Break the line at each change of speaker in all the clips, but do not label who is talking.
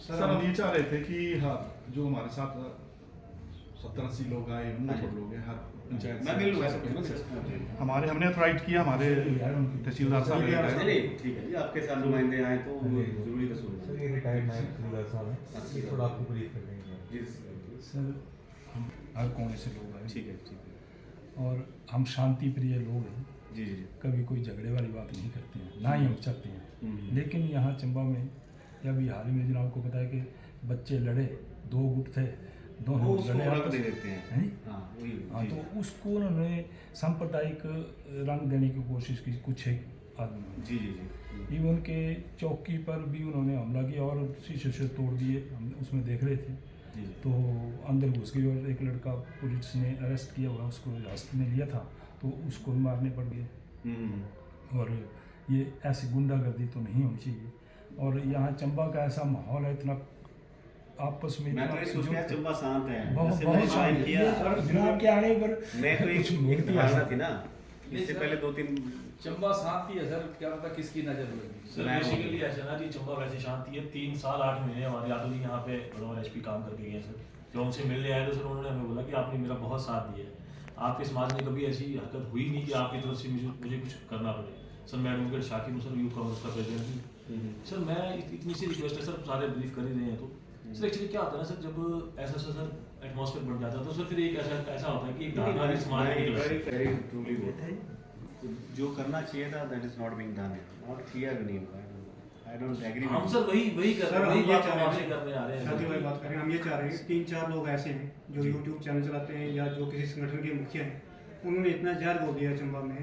Sir हम ये चाह रहे थे कि हाँ जो हमारे साथ 70-80 लोग आए होंगे सब लोग हैं हर पंचायत
मैं
से।
मिल लूँगा
हमारे हमने अथॉराइट किया हमारे तहसीलदार साहब ने
नहीं नहीं ठीक है जी, आपके साथ नुमाइंदे आए तो जरूरी का
सर ये रिटायर्ड नायब तहसीलदार साहब हैं, ये थोड़ा आपको ब्रीफ कर देंगे।
जी
सर हम हर कोने से लोग आए
ठीक है
और हम शांति प्रिय लोग हैं,
जी जी
कभी कोई झगड़े वाली बात नहीं करते हैं, ना ही हम चाहते हैं। लेकिन यहाँ चंबा में या बिहार में जनाब को पता है कि बच्चे लड़े, 2 गुट थे, दोनों
वो उसको
लड़े
रंग
आपस
दे
में।
देते हैं
हैं?
हाँ वही
हाँ,
जी,
तो उसको उन्होंने सांप्रदायिक रंग देने की कोशिश की कुछ एक आदमी
जी जी जी
इवन के चौकी पर भी उन्होंने हमला किया और शीशे से तोड़ दिए, हम उसमें देख रहे थे।
जी
तो अंदर घुस गई और एक लड़का पुलिस ने अरेस्ट किया हुआ, उसको हिरासत में लिया था, तो उसको भी मारने पड़ गए। और ये ऐसी गुंडागर्दी तो नहीं होनी चाहिए। और यहाँ चंबा का ऐसा माहौल है, इतना आपस में
मैं तो ये सोच रहा चंबा शांत है
बहुत
जैसे
बहुत
मैंने
शांत
ज्वाइन किया
है। जनाब के आने पर
मैं तो
कुछ
एक
मूर्ति
धारणा
ऐसा-
थी ना इससे पहले 2-3
चंबा शांति है सर, क्या पता किसकी नजर लगी।
सर बेसिकली ऐसा ना जी, चंबा वैसे शांति है। 3 साल 8 महीने हमारे आदमी यहाँ पे बड़ौर एसपी काम करके गए हैं सर। जब उनसे मिलने आए तो सर उन्होंने हमें बोला कि आपने मेरा बहुत साथ दिया है, आपके समाज में कभी ऐसी हरकत हुई नहीं कि आपकी तरफ से मुझे कुछ करना पड़े। सर मैं एडवोकेट शाकिर हूँ सर, यूथ कांग्रेस का प्रेसिडेंट हूँ। सर मैं इतनी सी रिक्वेस्ट है सर, सारे ब्रीफ कर ही रहे हैं तो सर एक्चुअली क्या होता है ना सर, जब ऐसा सर एटमॉस्फेयर बन जाता है तो सर फिर एक ऐसा होता है कि एक धारणा भी समाज में निकल
वेरी
सकती है।
वेरी ट्रूली होता है जो करना चाहिए था that is not being done, not clear नहीं हुआ। आई डोंट एग्री
हम सर वही कर
सर
रहे हैं,
हम
वही
ये
बात
चाह
हम
रहे
आपसे
हैं,
करने आ रहे हैं
शादी
सर।
वाली बात करें, हम ये चाह रहे हैं 3-4 लोग ऐसे हैं जो यूट्यूब चैनल चलाते हैं या जो किसी संगठन के मुखिया हैं, उन्होंने इतना जहर बोल दिया चंबा में।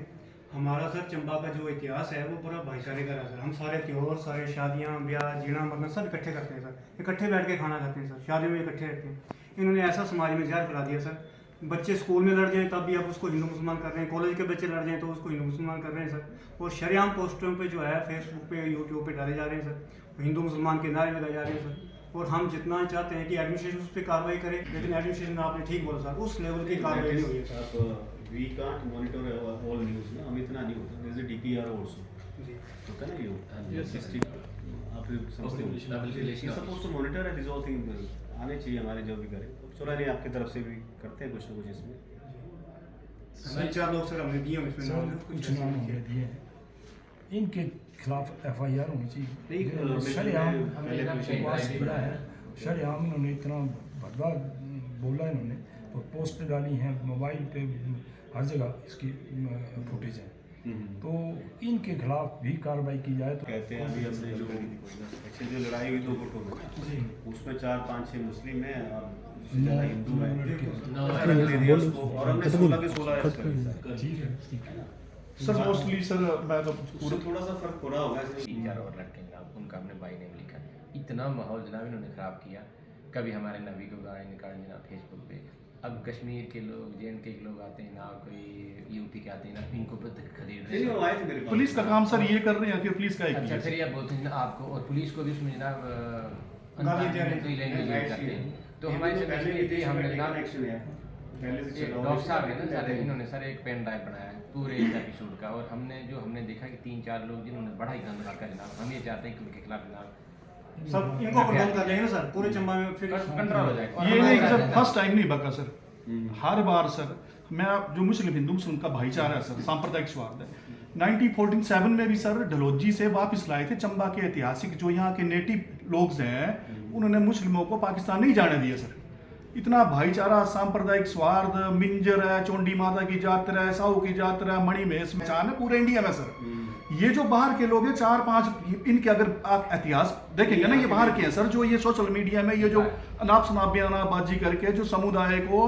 हमारा सर चंबा का जो इतिहास है वो पूरा भाईचारे का है सर। हम सारे त्योहार, सारे शादियाँ, ब्याह, जीना मरना सब इकट्ठे करते हैं सर, इकट्ठे बैठ के खाना खाते हैं सर, शादी में इकट्ठे रहते हैं। इन्होंने ऐसा समाज में जहर फैला दिया सर, बच्चे स्कूल में लड़ जाएं तब भी अब उसको हिंदू मुसलमान कर रहे हैं, कॉलेज के बच्चे लड़ जाएं तो उसको हिंदू मुसलमान कर रहे हैं सर। और शरेआम पोस्टरों पे जो है फेसबुक पे, यूट्यूब पे डाले जा रहे हैं सर, हिंदू मुसलमान के नारे लगाए जा रहे हैं सर। और हम जितना चाहते हैं कि एडमिनिस्ट्रेशन उस पर कार्रवाई करे, लेकिन एडमिनिस्ट्रेशन आपने ठीक बोला सर, उस लेवल की कार्रवाई नहीं हुई है sir.
We can't monitor all news ना, हम इतना नहीं होता। There is a DPR also
जी
होता है ना ये आप समझते हो
Public relation
suppose to monitor this all thing आने चाहिए हमारे जो भी करें। चलो नहीं आपकी तरफ से भी करते हैं कुछ ना कुछ इसमें।
3-4 लोग सर हमने दिए हैं इसमें नाम,
कुछ नाम हमने दिए हैं, इनके खिलाफ FIR होनी चाहिए।
नहीं,
शरेआम
पहले
बकवास किया है, शरेआम इन्होंने इतना भद्दा बोला, इन्होंने और पोस्ट डाली हैं मोबाइल पे, हर जगह इसकी फुटेज है। तो इनके खिलाफ भी कार्रवाई की जाए तो
कहते हैं अभी हमने जो एक्चुअली जो लड़ाई हुई 2 गुटों में, उसमें 4-5-6 मुस्लिम हैं और उससे ज़्यादा हिंदू हैं। दे दिया उसको और हमने 16 के 16 अरेस्ट कर दिए।
ठीक है, ठीक है।
सर मोस्टली सर मैं तो
पूरा थोड़ा सा फर्क हो रहा होगा।
3-4 और लड़के जनाब, उनका हमने बाई नेम लिखा। इतना माहौल जनाब इन्होंने ख़राब किया, कभी हमारे नबी को गाने निकाले जनाब फेसबुक पे। अब कश्मीर के लोग, JNK के लोग आते हैं ना, कोई यूपी के आते हैं ना, इनको खरीद रहे
नहीं वो
हैं।
आए थे मेरे पास।
पुलिस का काम सर ये कर रहे हैं कि पुलिस का एक
अच्छा फिर ये बोलते हैं ना आपको, और पुलिस को भी उसमें जनाब
गाली दे रहे हैं।
लैंग्वेज यूज करते हैं। तो हमारे से पहले भी थी, हमने जनाब
एक्शन है पहले से
ये डॉक्टर साहब है ना सारे, इन्होंने सर एक पेन ड्राइव बनाया है पूरे इस एपिसोड का, और हमने देखा कि 3-4 लोग जिन्होंने बड़ा ही गंद रखा जनाब। हम ये चाहते हैं कि उनके खिलाफ जनाब
सब इनको कंट्रोल कर देंगे ना सर पूरे चंबा में, फिर
कंट्रोल हो जाएगा। और
ये
हमारे
नहीं सर,
साथ
फर्स्ट टाइम नहीं बका सर, हर बार सर। मैं जो मुस्लिम हिंदू मुस्लिम का भाईचारा है सर, सांप्रदायिक स्वार्थ है। 1947 में भी सर डलहौजी से वापस लाए थे चंबा के ऐतिहासिक जो यहाँ के नेटिव लोग हैं, उन्होंने मुस्लिमों को पाकिस्तान नहीं जाने दिया सर। इतना भाईचारा, सांप्रदायिक स्वार्थ, मिंजर है, चोंडी माता की यात्रा है, साहू की यात्रा है, मणिमहेश में चान है पूरे इंडिया में सर। ये जो बाहर के लोग हैं 4-5, इनके अगर आप इतिहास देखेंगे ना, ये बाहर के हैं सर, जो ये सोशल मीडिया में ये जो अनाप शनाप बयानबाजी करके जो समुदाय को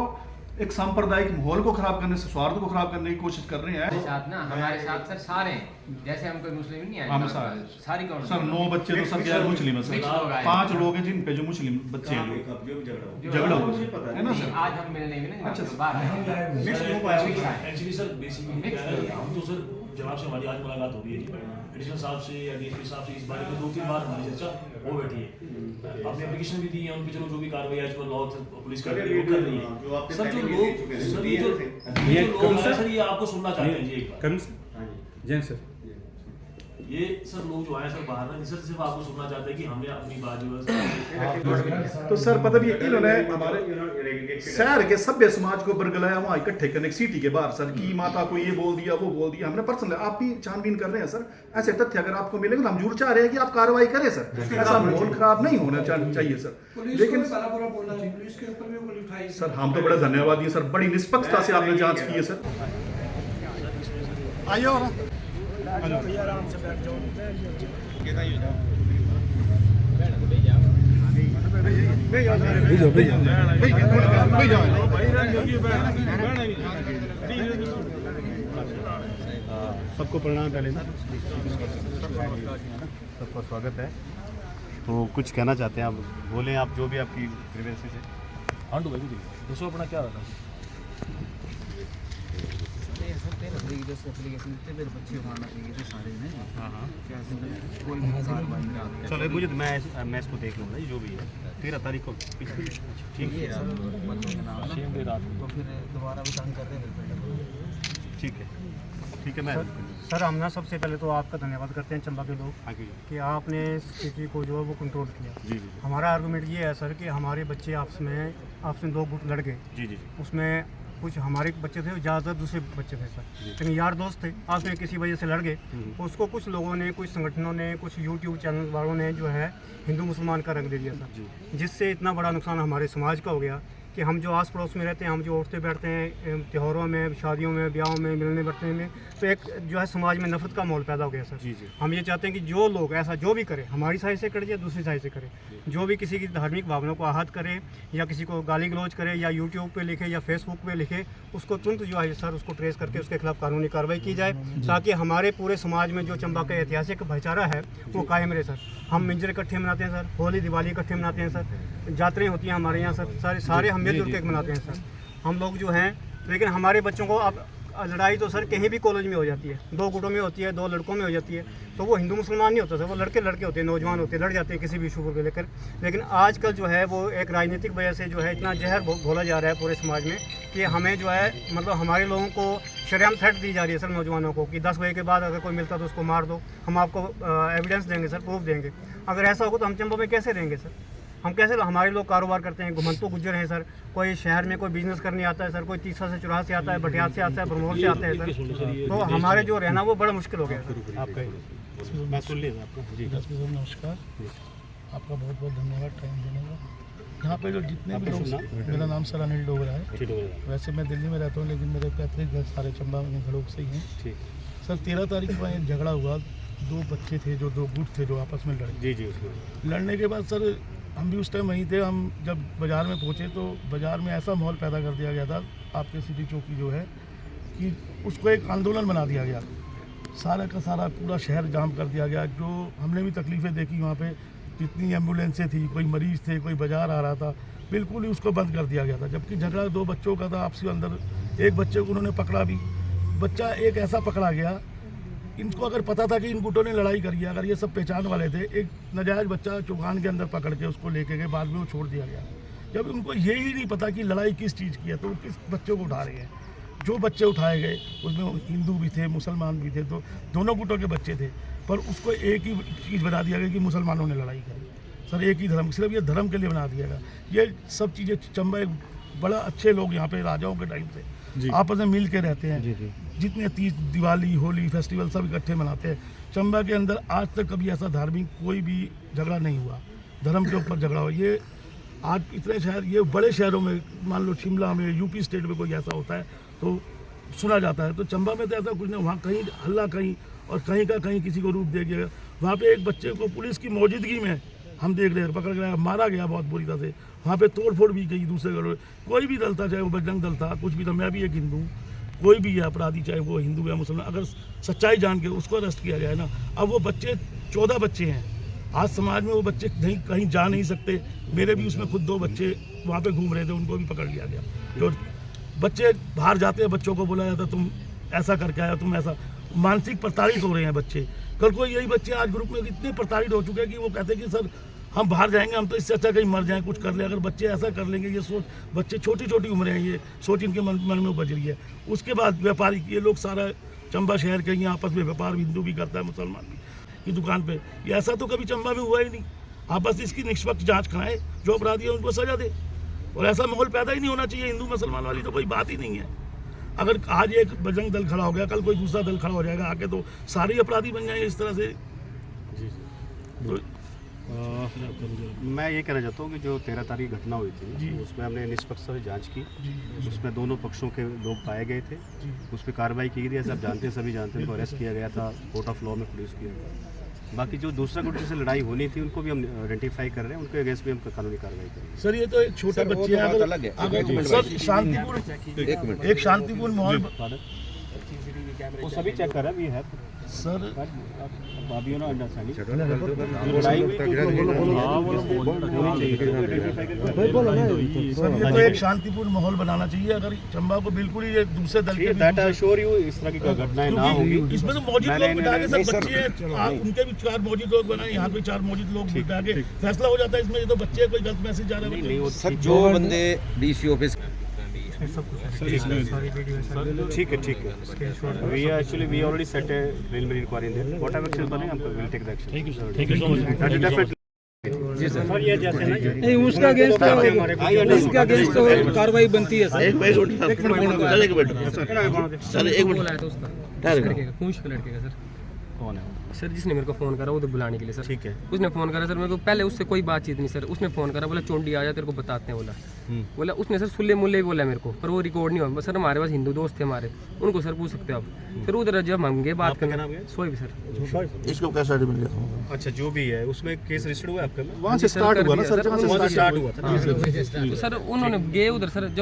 एक सांप्रदायिक माहौल को खराब करने से, स्वार्थ को खराब करने की कोशिश कर रहे हैं।
साथ ना हमारे साथ सर सारे हैं, जैसे हम कोई मुस्लिम नहीं आए
हम
हमारे
सारे।
पास, सारी कौन
सर 9 बच्चे तो सब गैर मुस्लिम है
Mix
सर,
लोग आए।
5 लोग हैं जिन पे जो मुस्लिम बच्चे हैं लोग।
कब जो भी झगड़ा हो
झगड़ा हो
मुझे पता
है ना
नहीं,
सर।
आज हम मिलने भी नहीं
अच्छा,
तो बाहर आए।
मिक्स ग्रुप आया हुआ है।
एक्चुअली सर बेसिकली क्या है, हम तो सर जब आपसे हमारी आज मुलाकात हो रही है जी, एडिशनल साहब से या DSP साहब से इस बारे में 2-3 बार हमारी चर्चा हो बैठी है। आपने एप्लीकेशन भी दी है, उनकी चलो जो भी कार्रवाई आज पर लॉ पुलिस कर रही है वो कर रही
जो
है।
आपने
सर जो
पहले
लोग,
भी दे चुके हैं,
सर ये जो
ये
लोग हैं सर, ये आपको सुनना चाहते हैं जी एक बार।
हाँ जी
जैन सर,
ये सर लोग जो आए सर बाहर ना सर सिर्फ आपको सुनना चाहते हैं कि हमें अपनी बात जो है
तो सर पता भी इन्होंने हमारे शहर के सभ्य समाज को बरगलाया वहाँ इकट्ठे करने सिटी के बाहर सर की माता को ये बोल दिया वो बोल दिया। हमने पर्सनल आप भी छानबीन कर रहे हैं सर, ऐसे तथ्य अगर आपको मिलेंगे तो हम जरूर चाह रहे हैं कि आप कार्रवाई करें सर, ऐसा माहौल खराब नहीं होना चाहिए सर। लेकिन सर हम तो बड़ा धन्यवाद दिए सर, बड़ी निष्पक्षता से आपने जांच की है सर। आइए और
सबको प्रणाम पहले ना, सबका स्वागत है। तो कुछ कहना चाहते हैं आप, बोलें आप जो भी आपकी ग्रीवेंसेस है।
हाँ भाई जी दोस्तों अपना क्या रहा
चलो मुझे मैं इसको देख लूँगा जो भी है 13 तारीख को ठीक है ठीक है मैं
सर हम ना सबसे पहले तो आपका धन्यवाद करते हैं चंबा के लोग कि आपने स्थिति को जो है वो कंट्रोल किया।
जी
हमारा आर्गूमेंट ये है सर कि हमारे बच्चे आपस में 2 गुट लड़ गए।
जी
उसमें कुछ हमारे बच्चे थे, ज़्यादातर दूसरे बच्चे थे सर, लेकिन यार दोस्त थे, आपस में किसी वजह से लड़ गए। उसको कुछ लोगों ने, कुछ संगठनों ने, कुछ यूट्यूब चैनल वालों ने जो है हिंदू मुसलमान का रंग दे दिया सर, जिससे इतना बड़ा नुकसान हमारे समाज का हो गया कि हम जो आस पड़ोस में रहते हैं, हम जो उठते बैठते हैं त्योहारों में, शादियों में, ब्याहों में, मिलने बैठने में, तो एक जो है समाज में नफरत का माहौल पैदा हो गया सर। हम ये चाहते हैं कि जो लोग ऐसा जो भी करे, हमारी साइड से करे या दूसरी साइड से करे, जो भी किसी की धार्मिक भावनाओं को आहत करे या किसी को गाली गलौज करे या यूट्यूब पे लिखे या फेसबुक पे लिखे, उसको तुरंत जो है सर उसको ट्रेस करके उसके खिलाफ कानूनी कार्रवाई की जाए, ताकि हमारे पूरे समाज में जो चंबा का ऐतिहासिक भाईचारा है वो कायम रहे सर। हम मिंजर इकट्ठे मनाते हैं सर, होली दिवाली इकट्ठे मनाते हैं सर, यात्राएं होती हैं हमारे यहाँ सर, सारे हम मिलजुल के मनाते हैं सर हम लोग जो हैं। लेकिन हमारे बच्चों को अब लड़ाई तो सर कहीं भी कॉलेज में हो जाती है, 2 गुटों में होती है, 2 लड़कों में हो जाती है, तो वो हिंदू मुसलमान नहीं होता सर, वो लड़के होते हैं, नौजवान होते हैं, लड़ जाते हैं किसी भी इशू को लेकर। लेकिन आजकल जो है वो एक राजनीतिक वजह से जो है इतना जहर घोला जा रहा है पूरे समाज में कि हमें जो है मतलब हमारे लोगों को शरेआम थ्रेट दी जा रही है सर नौजवानों को कि 10 बजे के बाद अगर कोई मिलता तो उसको मार दो, हम आपको एविडेंस देंगे सर, प्रूफ देंगे। अगर ऐसा होगा तो हम चंबा में कैसे रहेंगे सर? हम कैसे, हमारे लोग कारोबार करते हैं, घुमंतु गुज्जर हैं सर, कोई शहर में कोई बिजनेस करने आता है सर, कोई तीसरा से चौराहा से आता है, भटियात से आता है, ब्रह्मोर से आता है सर, तो हमारे जो रहना वो बड़ा मुश्किल हो गया सर।
आपका मैं सुन लिया आपको जी।
नमस्कार, आपका बहुत बहुत धन्यवाद टाइम देने का। यहाँ पे जो जितने भी लोग, मेरा नाम सर अनिल डोगरा है, वैसे मैं दिल्ली में रहता हूँ लेकिन मेरे पैतृक घर सारे चंबा में घड़ोक से ही हैं। सर 13 तारीख को एक झगड़ा हुआ, 2 बच्चे थे जो 2 गुट थे जो आपस में लड़े। जी लड़ने के बाद सर हम भी उस टाइम वहीं थे। हम जब बाज़ार में पहुँचे तो बाज़ार में ऐसा माहौल पैदा कर दिया गया था, आपके सिटी चौकी जो है कि उसको एक आंदोलन बना दिया गया, सारा का सारा पूरा शहर जाम कर दिया गया। जो हमने भी तकलीफ़ें देखी वहाँ पे, जितनी एम्बुलेंसें थी, कोई मरीज़ थे, कोई बाज़ार आ रहा था, बिल्कुल ही उसको बंद कर दिया गया था। जबकि झगड़ा 2 बच्चों का था आपसी अंदर, एक बच्चे को उन्होंने पकड़ा भी, बच्चा एक ऐसा पकड़ा गया, इनको अगर पता था कि इन गुटों ने लड़ाई करी है, अगर ये सब पहचान वाले थे, एक नाजायज़ बच्चा चौगान के अंदर पकड़ के उसको लेके गए, बाद में वो छोड़ दिया गया। जब उनको यही नहीं पता कि लड़ाई किस चीज़ की है तो वो किस बच्चों को उठा रहे हैं। जो बच्चे उठाए गए उसमें हिंदू भी थे, मुसलमान भी थे, तो दोनों गुटों के बच्चे थे, पर उसको एक ही चीज़ बना दिया गया कि मुसलमानों ने लड़ाई करी। सर एक ही धर्म, सिर्फ ये धर्म के लिए बना दिया गया। ये सब चीज़ें चंबा एक बड़ा अच्छे लोग यहाँ पे राजाओं के टाइम से आपस में मिल के रहते हैं। जितने तीज, दिवाली, होली, फेस्टिवल सब इकट्ठे मनाते हैं। चंबा के अंदर आज तक कभी ऐसा धार्मिक कोई भी झगड़ा नहीं हुआ, धर्म के ऊपर झगड़ा हुआ। ये आज इतने शहर, ये बड़े शहरों में, मान लो शिमला में, यूपी स्टेट में कोई ऐसा होता है तो सुना जाता है, तो चंबा में तो ऐसा कुछ नहीं। वहाँ कहीं हल्ला कहीं और कहीं का कहीं किसी को रूप दे गया। वहाँ पे एक बच्चे को पुलिस की मौजूदगी में हम देख रहे हैं पकड़ गया, मारा गया बहुत बुरी तरह से। वहाँ पे तोड़ फोड़ भी गई दूसरे घरों। कोई भी दल था, चाहे वो बजरंग दल था, कुछ भी था, मैं भी एक हिंदू, कोई भी है अपराधी, चाहे वो हिंदू या मुसलमान, अगर सच्चाई जान के उसको अरेस्ट किया जाए ना। अब वो बच्चे 14 बच्चे हैं, आज समाज में वो बच्चे कहीं जा नहीं सकते। मेरे भी उसमें खुद 2 बच्चे वहाँ पे घूम रहे थे, उनको भी पकड़ लिया गया। जो बच्चे बाहर जाते हैं, बच्चों को बोला जाता तुम ऐसा करके आया, तुम ऐसा, मानसिक प्रताड़ित हो रहे हैं बच्चे। कल को यही बच्चे आज ग्रुप में इतने प्रताड़ित हो चुके हैं कि वो कहते हैं कि सर हम बाहर जाएंगे, हम तो इससे अच्छा कहीं मर जाएं, कुछ कर ले। अगर बच्चे ऐसा कर लेंगे, ये सोच, बच्चे छोटी छोटी उम्रें हैं, ये सोच इनके मन में बज रही है। उसके बाद व्यापारी, ये लोग सारा चंबा शहर के यहाँ आपस में व्यापार, हिंदू भी करता है, मुसलमान भी। की दुकान पे, ये ऐसा तो कभी चंबा में हुआ ही नहीं। आप बस इसकी निष्पक्ष जांच कराएं, जो अपराधी है उनको सजा दे, और ऐसा माहौल पैदा ही नहीं होना चाहिए। हिंदू मुसलमान वाली तो कोई बात ही नहीं है। अगर आज एक बजरंग दल खड़ा हो गया, कल कोई दूसरा दल खड़ा हो जाएगा आके, तो सारे अपराधी बन जाएंगे इस तरह से। तो
मैं ये कहना चाहता हूँ कि जो 13 तारीख घटना हुई थी उसमें हमने निष्पक्ष से जांच की, उसमें दोनों पक्षों के लोग पाए गए थे, उस पर कार्रवाई की गई। ऐसे आप जानते हैं, सभी जानते हैं, उनको अरेस्ट किया गया था, कोर्ट ऑफ लॉ में प्रोड्यूस किया गया। बाकी जो दूसरा गुट से लड़ाई होनी थी उनको भी हम आइडेंटिफाई कर रहे हैं, उनके अगेंस्ट भी हम कानूनी कार्रवाई करेंगे।
सर ये तो एक छोटे बच्चे हैं, अगर सर शांतिपूर्ण एक शांतिपूर्ण माहौल
वो सभी चेक कर रहे हैं।
सर
अभी ना अंडरस्टैंडिंग लड़ाई हुई
सर ये तो एक शांतिपूर्ण माहौल बनाना चाहिए। अगर चंबा को बिल्कुल ही ये दूसरे दल के
दैट आई श्योर यू इस तरह की घटनाएं ना होगी।
इसमें तो मौजूद लोग बिठा के सर बच्चे हैं, उनके भी 4 मौजूद लोग बनाए, यहाँ पे 4 मौजूद लोग बिठा के फैसला हो जाता है। इसमें ये तो बच्चे कोई गलत मैसेज जा रहा है।
सर
जो बंदे डीसी ऑफिस
ठीक है we actually we already set a preliminary inquiry in there whatever action बने हम will take the action. Thank you so much. जी सर ये जैसे
नहीं उसका अगेंस्ट उसका अगेंस्ट तो कार्रवाई बनती है सर।
एक मिनट
पूछ लड़के का सर
कौन है
सर जिसने मेरे को फ़ोन करा वो तो बुलाने के लिए सर।
ठीक है।
उसने फ़ोन करा सर मेरे को, पहले उससे कोई बातचीत नहीं सर। उसने फ़ोन करा, बोला चोंडी आ जा तेरे को बताते हैं, बोला उसने सर सुल्ले मुल्ले बोला मेरे को, पर वो रिकॉर्ड नहीं हुआ। सर हमारे पास हिंदू दोस्त थे हमारे, उनको सर पूछ सकते हो आप। फिर उधर जब हम गए बात करने, सोई सर
इसको कैसा मिल गया?
अच्छा जो भी है उसमें केस रजिस्टर्ड हुआ है आपका?
वहाँ से स्टार्ट हुआ ना सर,
वहाँ से स्टार्ट हुआ था।
सर उन्होंने गए उधर सर।